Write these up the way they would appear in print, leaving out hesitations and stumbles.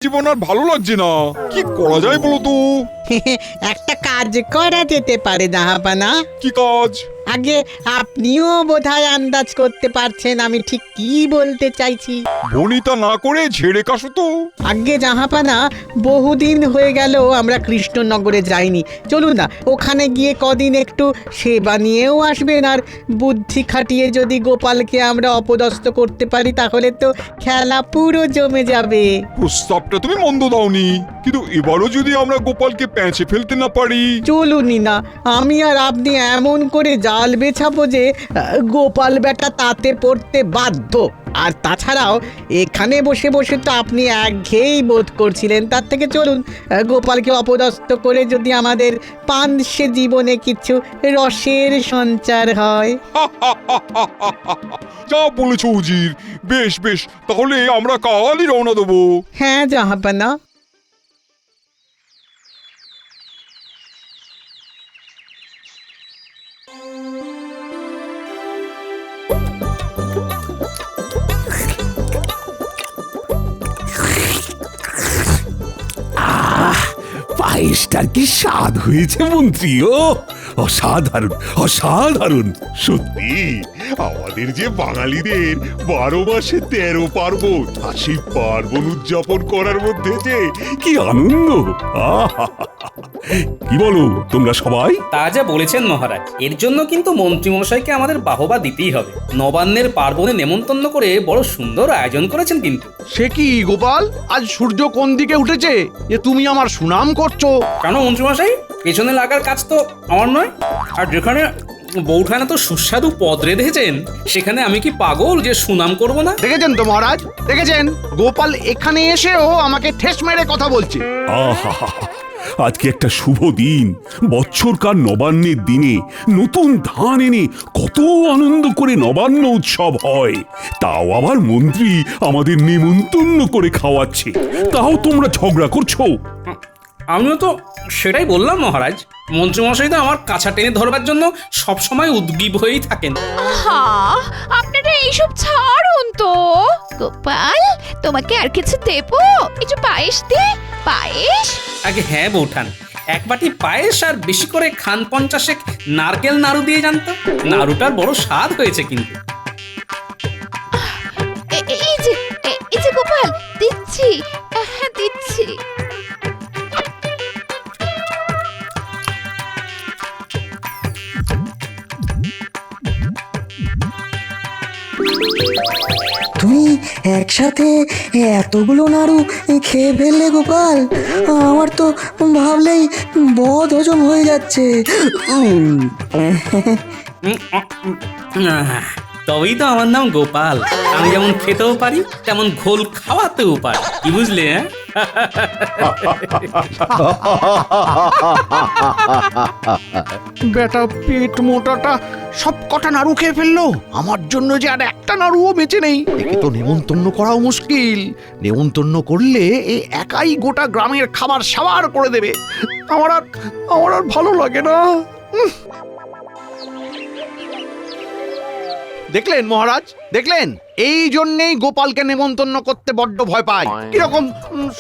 জীবন আর ভালো লাগছে না। কি করা যায় বলো তো? একটা কাজ করা যেতে পারে জাহাপানা। কি কাজ? আগে আপনিও বোধহয় আন্দাজ করতে পারছেন আমি ঠিক কি বলতে চাইছি। বনিতা না করে ঝেড়ে কাশো তো। আগে জাহাপানা, বহুদিন হয়ে গেল আমরা কৃষ্ণনগরে যাইনি। চলুন না, ওখানে গিয়ে কদিন একটু সেবা নিয়েও আসবেন। আর বুদ্ধি খাটিয়ে যদি গোপালকে আমরা অপদস্থ করতে পারি তাহলে তো খেলা পুরো জমে যাবে। প্রস্তাবটা তুমি মন্দ দাওনি, কিন্তু এবারও যদি আমরা গোপালকে প্যাঁচে ফেলতে না পারি। চলুনই না, আমি আর আপনি এমন করে জাল বেছাবো যে গোপাল বেটা তাতে পড়তে বাধ্য। আর তাছাড়াও এখানে বসে বসে তো আপনি একঘেয়েই বোধ করছিলেন। তার থেকে চলুন গোপালকে অপদস্থ করে যদি আমাদের পানসে জীবনে কিছু রসের সঞ্চার হয়। যা বলেছো উজির, বেশ বেশ, তাহলে আমরা কালই রওনা দেবো। হ্যাঁ জাহাপানা। পায়েসটার কি স্বাদ হয়েছে মন্ত্রী! ও অসাধারণ, অসাধারণ। সত্যি আমাদের যে বাঙালিদের 12 মাসে 13 পার্বণ, আর সেই পার্বণ উদযাপন করার মধ্যে যে কি আনন্দ! আহা! কি বলো তোমরা সবাই? তা যা বলেছেন মহারাজ, এর জন্য কিন্তু মন্ত্রীমশাইকে আমাদের বাহবা দিতেই হবে। নবান্নের পার্বণে নেমন্তন্ন করে বড় সুন্দর আয়োজন করেছেন কিন্তু। সে কি গোপাল, আজ সূর্য কোন দিকে উঠেছে যে তুমি আমার সুনাম করছো? কেন মন্ত্রীমশাই, পেছনে লাগার কাজ তো আমার নয়। আর যেখানে বৌঠানা তো সুস্বাদু পদ রেঁধেছেন, সেখানে আমি কি পাগল যে সুনাম করব না? দেখেছেন তো মহারাজ, দেখেছেন গোপাল এখানে এসেও আমাকে ঠেস মেরে কথা বলছে। আহা! আজকে একটা শুভ দিন, বৎসরকার নবান্নের দিনে নতুন ধান এনে কত আনন্দ করে নবান্ন উৎসব হয়। তাও আবার মন্ত্রী আমাদের নেমন্তন্ন করে খাওয়াচ্ছে, তাও তোমরা ঝগড়া করছো। আমিও তো সেটাই বললাম মহারাজ। মন্ত্রীমশাই তো আমার কাছা টেনে ধরবার জন্য সবসময় উদ্গ্রীব হয়েই থাকেন। আহা, আপনারা এইসব ছাড়ুন তো। গোপাল, তোমাকে আর কিছু দেবো? একটু পায়েস দে, পায়েস। আগে হ্যাঁ বৌঠান, এক বাটি পায়েস আর বেশি করে খান 50 নারকেল নাড়ু দিয়ে জানতো। নাড়ুটার বড় স্বাদ হয়েছে কিন্তু। এই যে গোপাল, দিচ্ছি, হ্যাঁ দিচ্ছি। তুমি একসাথে এতগুলো নাড়ু খেয়ে ফেললে গোপাল, আমার তো ভাবলেই বদ হজম হয়ে যাচ্ছে। তবেই তো আমার নাম গোপাল। আমি যেমন খেতেও পারি তেমন ঘোল খাওয়াতেও পারি, কি বুঝলে? বেটা পেট মোটাটা সব কটা নাড়ু খেয়ে ফেললো, আমার জন্য যে আর একটা নাড়ুও বেঁচে নেই। একে তো নেমন্তন্ন করাও মুশকিল। নেমন্তন্ন করলে এ একাই গোটা গ্রামের খাবার সাবার করে দেবে। আমার আর ভালো লাগে না। দেখলেন মহারাজ, দেখলেন? এই জন্যেই গোপালকে নেমন্তন্ন করতে বড্ড ভয় পায়। কিরকম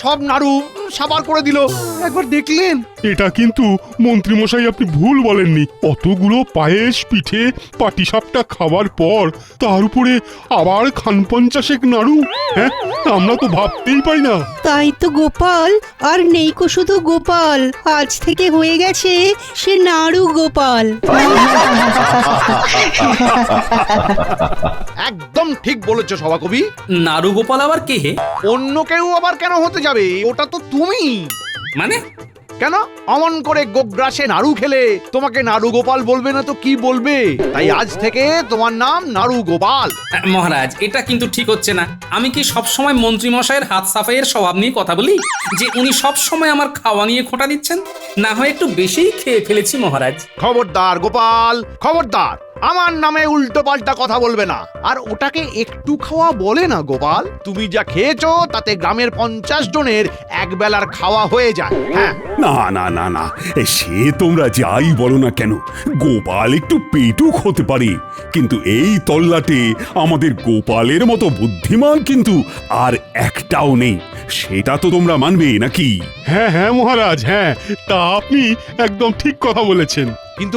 সব নাড়ু সাবার করে দিল, একবার দেখলেন? এটা কিন্তু মন্ত্রীমশাই আপনি ভুল বলেননি। অতগুলো পায়েস, পিঠে, পাটিসাপটা খাবার পর তার উপরে আবার খান 50 নাড়ু। হ্যাঁ, আমরা তো ভাবতেই পারি না। তাই তো গোপাল, আর নেই কো শুধু গোপাল, আজ থেকে হয়ে গেছে সে নাড়ু গোপাল। একদম ঠিক বলেছো সভাকবি। নাড়ু গোপাল আবার কে হে? অন্য কেউ আবার কেন হতে যাবে? ওটা তো তুমি। মানে কেন অমন করে গোগ্রাসে নাড়ু খেলে তোমাকে নাড়ু গোপাল বলবে না তো কি বলবে? তাই আজ থেকে তোমার নাম নাড়ু গোপাল। মহারাজ, এটা কিন্তু ঠিক হচ্ছে না। আমি কি সব সময় মন্ত্রী মশাইয়ের হাত সাফাইয়ের স্বভাব নিয়ে কথা বলি যে উনি সব সময় আমার খাওয়া নিয়ে খোঁটা দিচ্ছেন? না হয় একটু বেশিই খেয়ে ফেলেছি মহারাজ। খবরদার গোপাল, খবরদার। আমার নামে উল্টো পাল্টা কথা বলবে না। আর ওটাকে একটু খাওয়া বলে না গোপাল, তুমি যা খেয়েছো তাতে গ্রামের 50 জনের এক বেলার খাওয়া হয়ে যায়। হ্যাঁ, না না না না, সে তোমরা যাই বলো না কেন, গোপাল একটু পেটুক হতে পারে, কিন্তু এই তল্লাটে আমাদের গোপালের মতো বুদ্ধিমান কিন্তু আর একটাও নেই। সেটা তো তোমরা মানবে নাকি? হ্যাঁ হ্যাঁ মহারাজ, হ্যাঁ, তা আপনি একদম ঠিক কথা বলেছেন। কিন্তু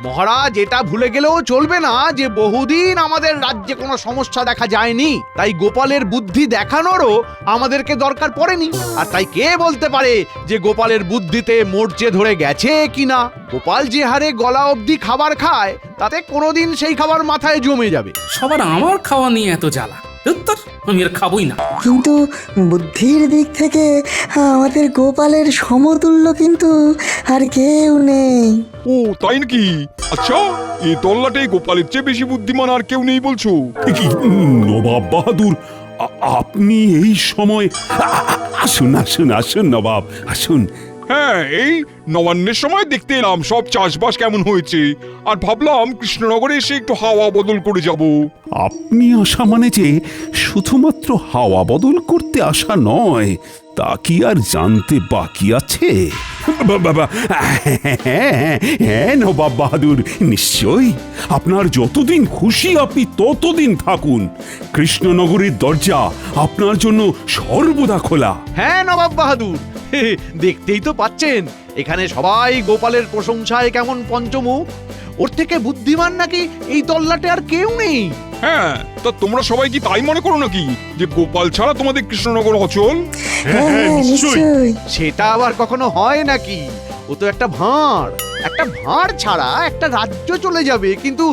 মহারাজ এটা ভুলে গেলেও চলবে না যে বহুদিন আমাদের রাজ্যে কোনো সমস্যা দেখা যায়নি, তাই গোপালের বুদ্ধি দেখানোরও আমাদেরকে দরকার পড়েনি। আর তাই কে বলতে পারে যে গোপালের বুদ্ধিতে মরচে ধরে গেছে কিনা? গোপাল যে হারে গলা অবধি খাবার খায় তাতে কোনোদিন সেই খাবার মাথায় জমে যাবে। সবার আমার খাওয়া নিয়ে এত জ্বালা, উত্তর আমি আর খাবোই না। কিন্তু বুদ্ধির দিক থেকে আমাদের গোপালের সমতুল্য কিন্তু আর কেউ নেই। ও তাই নাকি? আচ্ছা, এই তল্লাটে গোপালের চেয়ে বেশি বুদ্ধিমান আর কেউ নেই বলছো? কি নবাব বাহাদুর, আপনি এই সময় আসুন আসুন আসুন নবাব, আসুন। হ্যাঁ, এই নবান্নের সময় দেখতে এলাম সব চাষবাস কেমন হয়েছে, আর ভাবলাম কৃষ্ণনগরে এসে একটু হাওয়া বদল করে যাব। আপনি আসা মানে যে শুধুমাত্র হাওয়া বদল করতে আসা নয়, তা কি আর জানতে বাকি আছে? বাবা, হ্যাঁ নবাব বাহাদুর, নিশ্চয়ই। আপনার যতদিন খুশি আপনি ততদিন থাকুন। কৃষ্ণনগরের দরজা আপনার জন্য সর্বদা খোলা। হ্যাঁ নবাব বাহাদুর, দেখতেই তো পাচ্ছেন এখানে সবাই গোপালের প্রশংসায় কেমন পঞ্চমুখ। ওর থেকে বুদ্ধিমান নাকি এই তল্লাটে আর কেউ নেই। হ্যাঁ, তা তোমরা সবাই কি তাই মনে করো নাকি যে গোপাল ছাড়া তোমাদের কৃষ্ণনগর অচল? হ্যাঁ হ্যাঁ, নিশ্চয়ই। সেটা আবার কখনো হয় নাকি? ও তো একটা ভাঁড় ছাড়া একটা রাজ্য চলে যাবে, কিন্তু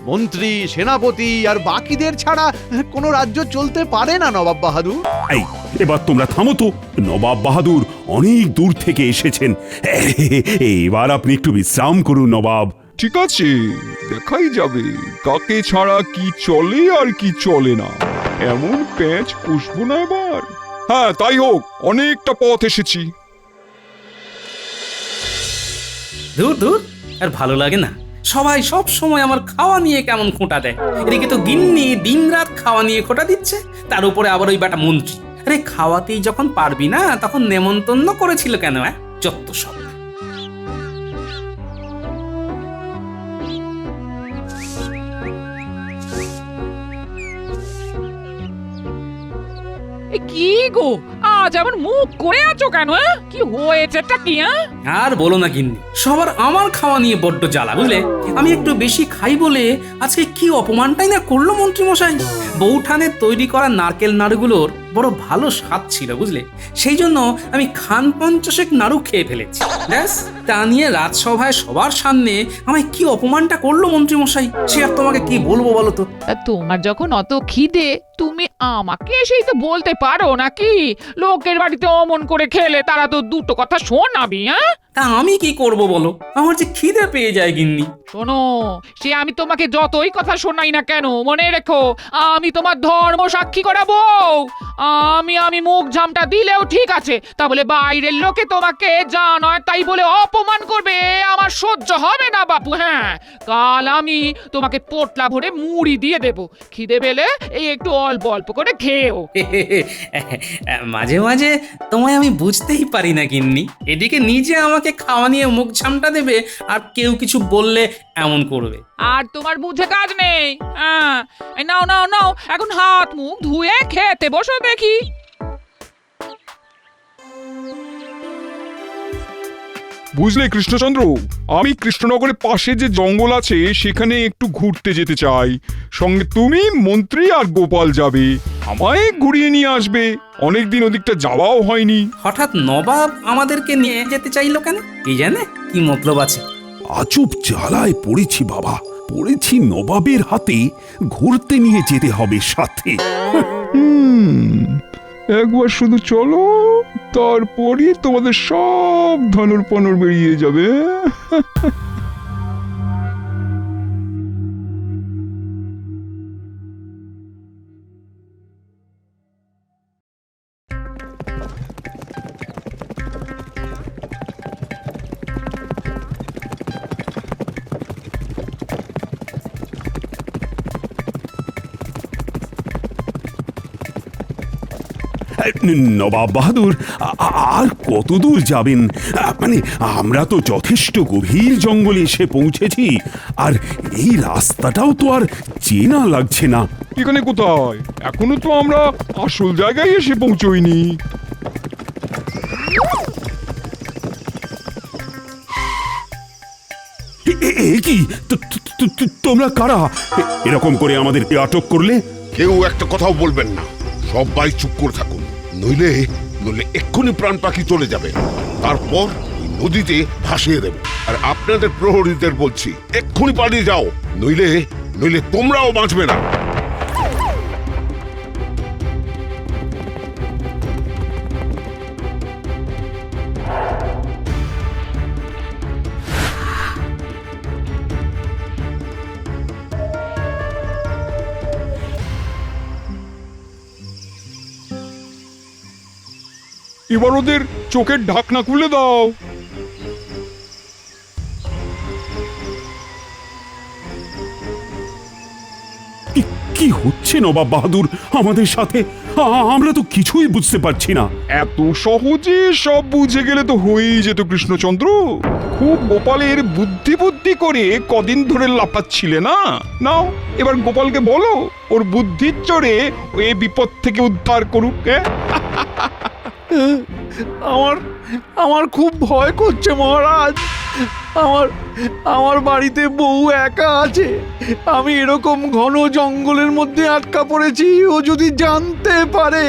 মন্ত্রী, সেনাপতি আর বাকিদের ছাড়া কোনো রাজ্য চলতে পারে না নবাব বাহাদুর। এই, এবার তোমরা থামো তো। নবাব বাহাদুর অনেক দূর থেকে এসেছেন, এবার আপনি একটু বিশ্রাম করুন নবাব। ঠিক আছে, দেখাই যাবে কাকে ছাড়া কি চলে আর কি চলে না। এমন প্যাঁচ পুষবো না এবার। হ্যাঁ, তাই হোক, অনেকটা পথ এসেছি। দূর দূর, আর ভালো লাগে না। সবাই সব সময় আমার খাওয়া নিয়ে কেমন খোঁটা দেয়। এদিকে তো গিন্নি দিনরাত খাওয়া নিয়ে খোঁটা দিচ্ছে, তার উপরে আবার ওই বেটা মন্ত্রী। আরে খাওয়াতেই যখন পারবি না তখন নেমন্তন্ন করেছিল কেন? যত সব। কি গো, আজ আবার মুখ করে আছো কেন? কি হয়েছেটা কি? আর বলো না গিন্নি, সবার আমার খাওয়া নিয়ে বড্ড জ্বালা, বুঝলে? আমি একটু বেশি খাই বলে আজকে কি অপমানটাই না করলো মন্ত্রী মশাই। বউঠানে তৈরি করা নারকেল নাড়ুগুলোর বড় ভালো স্বাদ ছিল, বুঝলে? সেই জন্য আমি খান 50 নাড়ু খেয়ে ফেলেছি। ব্যাস, তা নিয়ে রাজসভায় সবার সামনে আমায় কি অপমানটা করলো মন্ত্রী মশাই, সে আর তোমাকে কি বলবো বলো তো? তোমার যখন অত খিদে, তুমি আমাকে এসেই তো বলতে পারো নাকি? লোকের বাড়িতে অমন করে খেলে তারা তো দুটো কথা শোনাবি। তা আমি কি করব বলো, আমার যে খিদে পেয়ে যায় গিন্নি। শোনো, সে আমি তোমাকে যতই কথা শোনাই না কেন, মনে রেখো আমি তোমার ধর্ম সাক্ষী করাবো। আমি মুখ ঝামটা দিলেও ঠিক আছে, তা বলে বাইরের লোকে তোমাকে যা নয় তাই বলে অপমান করবে, আমার সহ্য হবে না বাপু। হ্যাঁ, কাল আমি তোমাকে পোটলা ভরে মুড়ি দিয়ে দেব, খিদে পেলে এই একটু অল্প অল্প করে খেয়েও। মাঝে মাঝে তোমায় আমি বুঝতেই পারি না গিন্নি। এদিকে নিজে আমাকে খাওয়া নিয়ে মুখ ঝামটা দেবে, আর কেউ কিছু বললে এমন করবে। আর তোমার বুঝে কাজ নেই। হ্যাঁ, নাও নাও নাও, এখন হাত মুখ ধুয়ে খেতে বসো দেখি। বুঝলে কৃষ্ণচন্দ্র, আমি কৃষ্ণনগরের পাশে যে জঙ্গল আছে সেখানে একটু ঘুরতে যেতে চাই। সঙ্গে তুমি, মন্ত্রী আর গোপাল যাবে, আমায় ঘুরিয়ে নিয়ে আসবে। অনেকদিন ওদিকটা যাওয়াও হয়নি। হঠাৎ নবাব আমাদেরকে নিয়ে যেতে চাইলো কেন? কি জানে কি মতলব আছে। আজব জ্বালায় পড়েছি বাবা, পড়েছি নবাবের হাতে। ঘুরতে নিয়ে যেতে হবে সাথে। একবার শুধু চলো, তারপরই তোমাদের সব ধনুর পনুর বেরিয়ে যাবে। নবাব বাহাদুর, আর কত দূর যাবেন? মানে আমরা তো যথেষ্ট গভীর জঙ্গলে এসে পৌঁছেছি, আর এই রাস্তাটাও তো আর চেনা লাগছে না। এখানে কোথায়? এখনো তো আমরা আসল জায়গায় এসে পৌঁছইনি। কি তোমরা কারা? এরকম করে আমাদের আটক করলে? কেউ একটা কথাও বলবেন না, সবাই চুপ করে থাকুন, নইলে নইলে এক্ষুনি প্রাণ পাখি চলে যাবে, তারপর ওই নদীতে ভাসিয়ে দেব। আর আপনাদের প্রহরীদের বলছি, এক্ষুনি পালিয়ে যাও, নইলে নইলে তোমরাও বাঁচবে না। এবার ওদের চোখের ঢাকনা খুলে দাও। কি হচ্ছে নবাব বাহাদুর আমাদের সাথে? আমরা তো কিছুই বুঝতে পারছি না। এত সহজে সব বুঝে গেলে তো হয়েই যেত কৃষ্ণচন্দ্র। খুব গোপালের বুদ্ধি বুদ্ধি করে কদিন ধরে লাফাচ্ছিলে না। নাও এবার গোপালকে বলো ওর বুদ্ধির চড়ে ওই বিপদ থেকে উদ্ধার করুক। আমার আমার খুব ভয় করছে মহারাজ। আমার বাড়িতে বউ একা আছে, আমি এরকম ঘন জঙ্গলের মধ্যে আটকা পড়েছি, ও যদি জানতে পারে,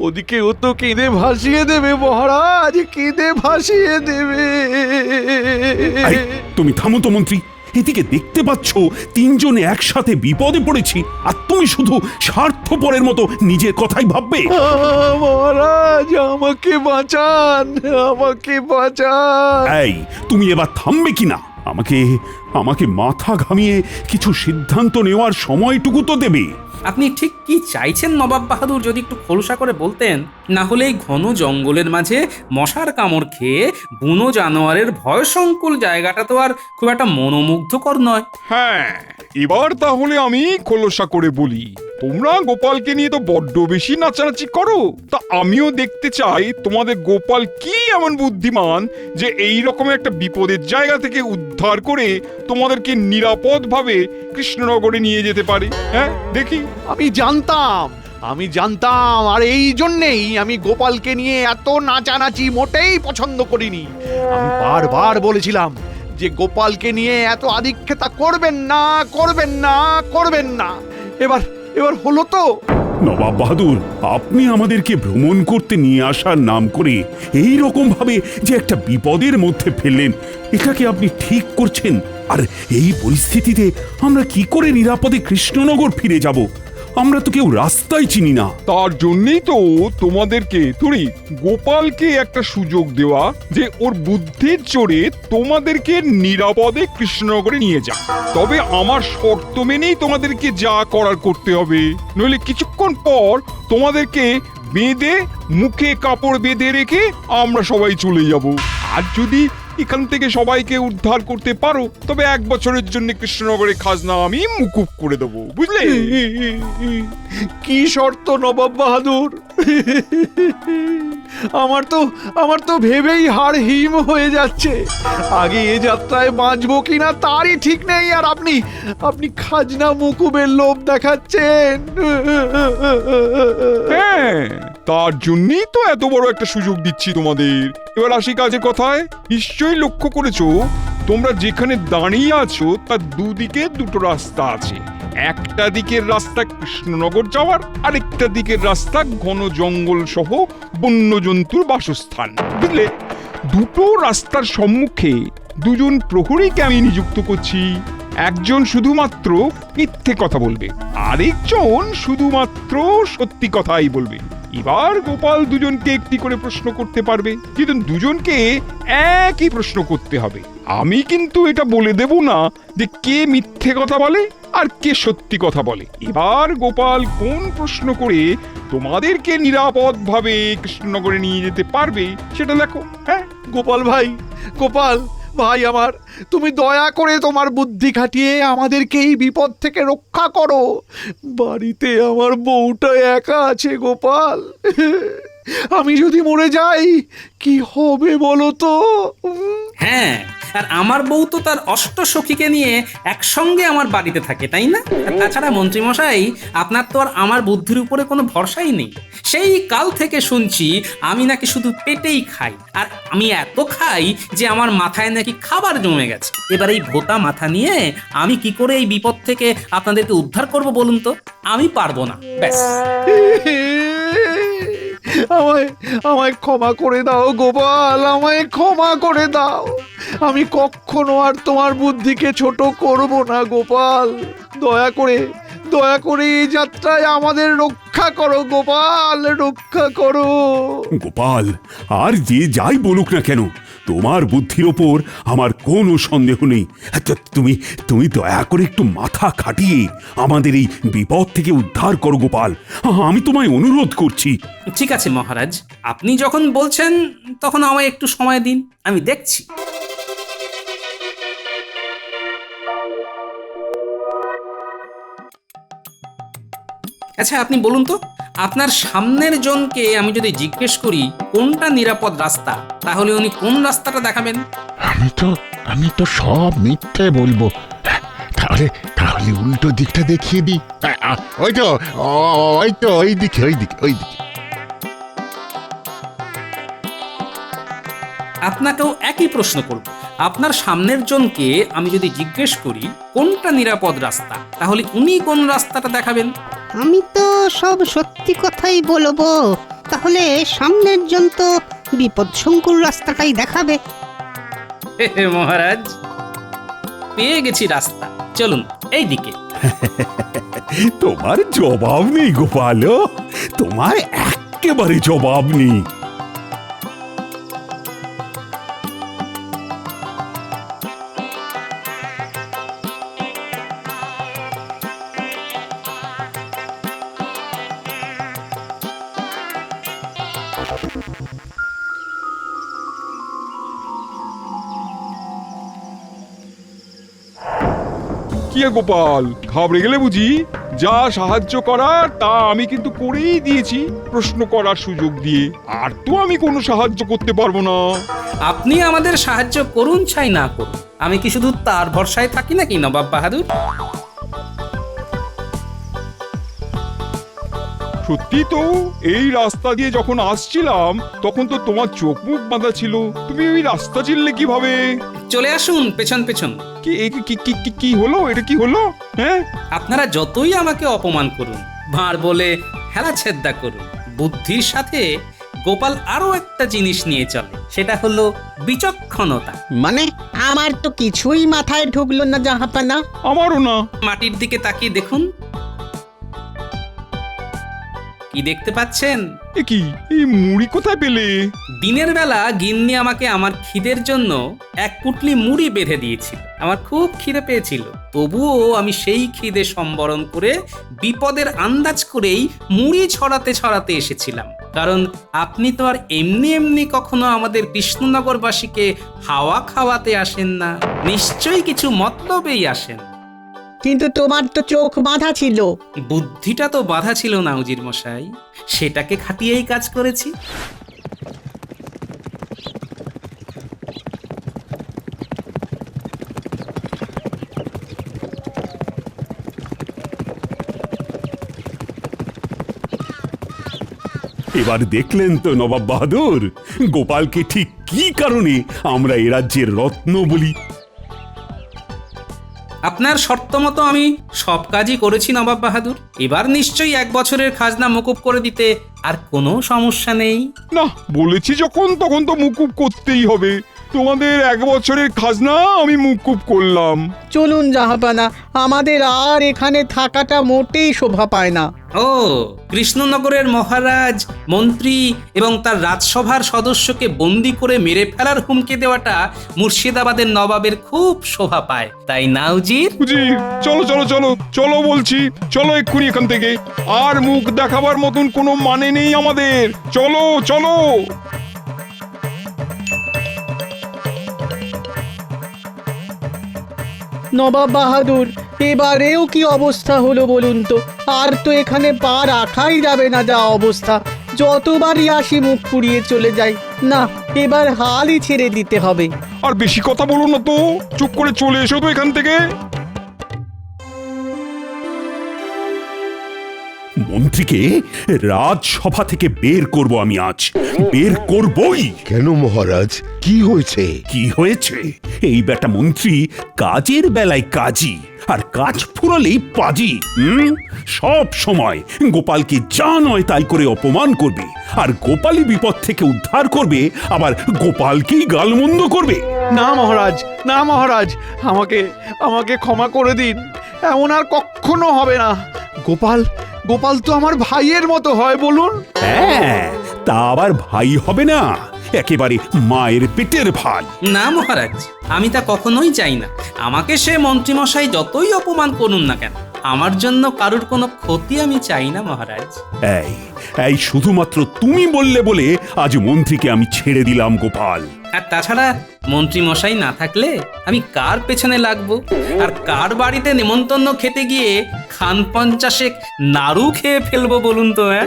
ওদিকে ও তো কেঁদে ভাসিয়ে দেবে মহারাজ, কেঁদে ভাসিয়ে দেবে। তুমি থামো তো মন্ত্রী, এদিকে দেখতে পাচ্ছ তিনজন একসাথে বিপদে পড়েছি, আর তুমি শুধু স্বার্থপরের মতো নিজের কথাই ভাববে। মহারাজ আমাকে বাঁচান, আমাকে বাঁচান। এই তুমি এবার থামবে কিনা? আমাকে মাথা ঘামিয়ে কিছু সিদ্ধান্ত নেওয়ার সময়টুকু তো দেবে। আপনি ঠিক কি চাইছেন নবাব বাহাদুর, যদি একটু খোলসা করে বলতেন? না হলে এই ঘন জঙ্গলের মাঝে মশার কামড় খেয়ে বুনো জানোয়ারের ভয়সংকুল জায়গাটা তো আর খুব একটা মনোমুগ্ধকর নয়। হ্যাঁ, এবার তাহলে আমি খোলসা করে বলি। তোমরা গোপালকে নিয়ে তো বড্ড বেশি নাচানাচি করো, তা আমিও দেখতে চাই তোমাদের গোপাল কি এমন বুদ্ধিমান যে এই রকম একটা বিপদের জায়গা থেকে উদ্ধার করে তোমাদেরকে নিরাপদভাবে কৃষ্ণনগরে নিয়ে যেতে পারে। হ্যাঁ, দেখি। আমি জানতাম, আর এই জন্যেই আমি গোপালকে নিয়ে এত নাচানাচি মোটেই পছন্দ করিনি। আমি বারবার বলেছিলাম যে গোপালকে নিয়ে এত আদিক্ষেতা করবেন না, করবেন না, করবেন না। এবার হলো তো। নবাব বাহাদুর, আপনি আমাদেরকে ভ্রমণ করতে নিয়ে আসার নাম করে এই রকম ভাবে যে একটা বিপদের মধ্যে ফেললেন, এটাকে আপনি ঠিক করছেন? আর এই পরিস্থিতিতে আমরা কি করে নিরাপদে কৃষ্ণনগর ফিরে যাব? আমরা তো কেউ রাস্তায় চিনি না। তার জন্যই তো তোমাদেরকে গোপালকে একটা সুযোগ দেওয়া, যে ওর বুদ্ধির চড়ে তোমাদেরকে নিরাপদে কৃষ্ণনগরে নিয়ে যা। তবে আমার শর্ত মেনেই তোমাদেরকে যা করার করতে হবে, নইলে কিছুক্ষণ পর তোমাদেরকে বেঁধে মুখে কাপড় বেঁধে রেখে আমরা সবাই চলে যাব। আর যদি এখান থেকে সবাইকে উদ্ধার করতে পারো, তবে 1 বছরের জন্য কৃষ্ণনগরের খাজনা আমি মুকুব করে দেবো, বুঝলে? কি শর্ত নবাব বাহাদুর? আমার তো ভেবেই হাড় হিম হয়ে যাচ্ছে। আগে এ যাত্রায় বাঁচবো কিনা তারই ঠিক নেই, আর আপনি খাজনা মুকুবের লোভ দেখাচ্ছেন। হ্যাঁ, তার জন্যই তো এত বড় একটা সুযোগ দিচ্ছি তোমাদের। এবার আসি কাজের কথায়। নিশ্চয়ই লক্ষ্য করেছো, তোমরা যেখানে দাঁড়িয়ে আছো তার দুদিকে দুটো রাস্তা আছে। একটা দিকের রাস্তা কৃষ্ণনগর যাওয়ার, আরেকটা দিকের রাস্তা ঘন জঙ্গল সহ বন্যজন্তুর বাসস্থান, বুঝলে? দুটো রাস্তার সম্মুখে দুজন প্রহরীকে আমি নিযুক্ত করছি। একজন শুধুমাত্র মিথ্যে কথা বলবে, আরেকজন শুধুমাত্র সত্যি কথাই বলবে। এবার গোপাল দুজনকে একটি করে প্রশ্ন করতে পারবে, কিন্তু দুজনকে একই প্রশ্ন করতে হবে। আমি কিন্তু এটা বলে দেব না যে কে মিথ্যে কথা বলে আর কে সত্যি কথা বলে। এবার গোপাল কোন প্রশ্ন করে তোমাদেরকে নিরাপদভাবে কৃষ্ণনগরে নিয়ে যেতে পারবে সেটা দেখো। হ্যাঁ গোপাল ভাই, ভাই আমার, তুমি দয়া করে তোমার বুদ্ধি খাটিয়ে আমাদেরকে এই বিপদ থেকে রক্ষা করো। বাড়িতে আমার বউটা একা আছে গোপাল, আমি যদি মরে যাই কি হবে বলো তো? হ্যাঁ, আর আমার বউ তো তার অষ্টসখীকে নিয়ে একসঙ্গে আমার বাড়িতে থাকে, তাই না? আর তাছাড়া মন্ত্রীমশাই, আপনার তো আর আমার বুদ্ধির উপরে কোনো ভরসাই নেই। সেই কাল থেকে শুনছি আমি নাকি শুধু পেটেই খাই, আর আমি এত খাই যে আমার মাথায় নাকি খাবার জমে গেছে। এবার এই ভোতা মাথা নিয়ে আমি কি করে এই বিপদ থেকে আপনাদেরকে উদ্ধার করব বলুন তো? আমি পারবো না, ব্যাস। আমায় ক্ষমা করে দাও গোপাল, আমায় ক্ষমা করে দাও। আমি কখনো আর তোমার বুদ্ধিকে ছোট করব না গোপাল। দয়া করে এই যাত্রায় আমাদের রক্ষা করো গোপাল, রক্ষা করো। গোপাল, আর যে যাই বলুক না কেন, তোমার বুদ্ধির ওপর আমার কোনো সন্দেহ নেই। তুমি দয়া করে একটু মাথা খাটিয়ে আমাদের এই বিপদ থেকে উদ্ধার করো গোপাল, আমি তোমায় অনুরোধ করছি। ঠিক আছে মহারাজ, আপনি যখন বলছেন তখন আমায় একটু সময় দিন, আমি দেখছি। আচ্ছা, আপনি বলুন তো, আপনার সামনের জনকে আমি যদি জিজ্ঞেস করি কোনটা নিরাপদ রাস্তা, তাহলে উনি কোন রাস্তাটা দেখাবেন? আমি তো সব মিথ্যে বলবো। তাহলে উল্টো দিকটা দেখিয়ে দিই। ওই দিকে। আপনাকেও একই প্রশ্ন করব। আপনার সামনের জনকে আমি যদি জিজ্ঞেস করি কোনটা নিরাপদ রাস্তা, তাহলে উনি কোন রাস্তাটা দেখাবেন? আমি তো সব সত্যি কথাই বলবো, তাহলে সামনের জন তো বিপদসংকুল রাস্তাটাই দেখাবে। মহারাজ, পেয়ে গেছি রাস্তা, চলুন এই দিকে। তোমার জবাব নেই গোপাল, তোমার একেবারে জবাব নেই। কি গোপাল, ঘাবড়ে গেলে বুঝি? যা সাহায্য করার তা আমি কিন্তু করেই দিয়েছি, প্রশ্ন করার সুযোগ দিয়ে। আর তো আমি কোনো সাহায্য করতে পারবো না। আপনি আমাদের সাহায্য করুন চাই না করুন, আমি কি শুধু তার ভরসায় থাকি নাকি নবাব বাহাদুর? সত্যি তো, এই রাস্তা দিয়ে যখন আসছিলাম তখন তো তোমার চোখ মুখ বাঁধা ছিল, তুমি ওই রাস্তা চিনলে কিভাবে? চলে আসুন পেছন পেছন। কি হলো? এটা কি হলো? হ্যাঁ, আপনারা যতই আমাকে অপমান করুন, ভাঁড় বলে হেলা ছেদ্দা করুন, বুদ্ধির সাথে গোপাল আরো একটা জিনিস নিয়ে চলে, সেটা হলো বিচক্ষণতা। মানে আমার তো কিছুই মাথায় ঢুকলো না জাহাপানা। আমারও না। মাটির দিকে তাকিয়ে দেখুন, কি দেখতে পাচ্ছেন? এ কি, এই মুড়ি কোথায় পেলে? দিনের বেলা গিন্নি আমাকে আমার খিদের জন্য এক পুটলি মুড়ি বেঁধে দিয়েছিল। আমার খুব খিদে পেয়েছিল, তবুও আমি সেই খিদে সম্বরণ করে বিপদের আন্দাজ করেই মুড়ি ছড়াতে ছড়াতে এসেছিলাম। কারণ আপনি তো আর এমনি এমনি কখনো আমাদের কৃষ্ণনগরবাসীকে হাওয়া খাওয়াতে আসেন না, নিশ্চয়ই কিছু মতলবেই আসেন। কিন্তু তোমার তো চোখ বাঁধা ছিল। বুদ্ধিটা তো বাধা ছিল না উজির মশাই, সেটাকে খাটিয়েই কাজ করেছি। এবার দেখলেন তো নবাব বাহাদুর, গোপালকে ঠিক কি কারণে আমরা এ রাজ্যের রত্ন বলি। আপনার শর্ত মতো আমি সব কাজই করেছি নবাব বাহাদুর। এবার নিশ্চয়ই 1 বছরের খাজনা মকুব করে দিতে আর কোনো সমস্যা নেই। না, বলেছি যখন তখন তো মুকুব করতেই হবে। তোমাদের 1 বছরের খাজনা আমি মুকুব করলাম। চলুন জাহাপানা, আমাদের আর এখানে থাকাটা মোটেই শোভা পায় না। ও, কৃষ্ণনগরের মহারাজ, মন্ত্রী এবং তার রাজসভার সদস্যকে বন্দি করে মেরে ফেলার হুমকি দেওয়াটা মুর্শিদাবাদের নবাবের খুব শোভা পায়, তাই না উজির? উজির, চলো চলো চলো চলো বলছি, চলো এক্ষুনি এখান থেকে। আর মুখ দেখাবার মতন কোনো মানে নেই আমাদের। চলো চলো। নবাব বাহাদুর, এবারেও কি অবস্থা হলো বলুন তো? আর তো এখানে পা রাখাই যাবে না, যা অবস্থা। যতবারই আসি মুখ পুড়িয়ে চলে যাই। না, এবার হালই ছেড়ে দিতে হবে। আর বেশি কথা বলো না তো, চুপ করে চলে এসো তো এখান থেকে। মন্ত্রীকে রাজসভা থেকে বের করব আমি আজ, বের করবই। কেন মহারাজ, কি হয়েছে? কি হয়েছে? এই বেটা মন্ত্রী কাজের বেলায় কাজী, আর কাজ ফুরলেই পাজি। সব সময় গোপালকে যা নয় তাই করে অপমান করবে, আর গোপালই বিপদ থেকে উদ্ধার করবে, আবার গোপালকেই গালমন্দ করবে। না মহারাজ, না মহারাজ, আমাকে আমাকে ক্ষমা করে দিন। এমন আর কখনো হবে না। গোপাল গোপাল তো আমার ভাইয়ের মতো হয়, বলুন। হ্যাঁ, তা আবার ভাই হবে না, একেবারে মায়ের পেটের ভাই। না মহারাজ, আমি তা কখনোই চাই না। আমাকে সে মন্ত্রীমশাই যতই অপমান করুন না কেন, আমার জন্য কারুর কোনো ক্ষতি আমি চাই না মহারাজ। এই এই শুধুমাত্র তুমি বললে বলে আজ মন্ত্রীকে আমি ছেড়ে দিলাম গোপাল। আর তাছাড়া মন্ত্রীমশাই না থাকলে আমি কার পেছনে লাগবো, আর কার বাড়িতে নেমন্তন্ন খেতে গিয়ে খান পঞ্চাশেক নাড়ু খেয়ে ফেলবো বলুন তো? হ্যাঁ,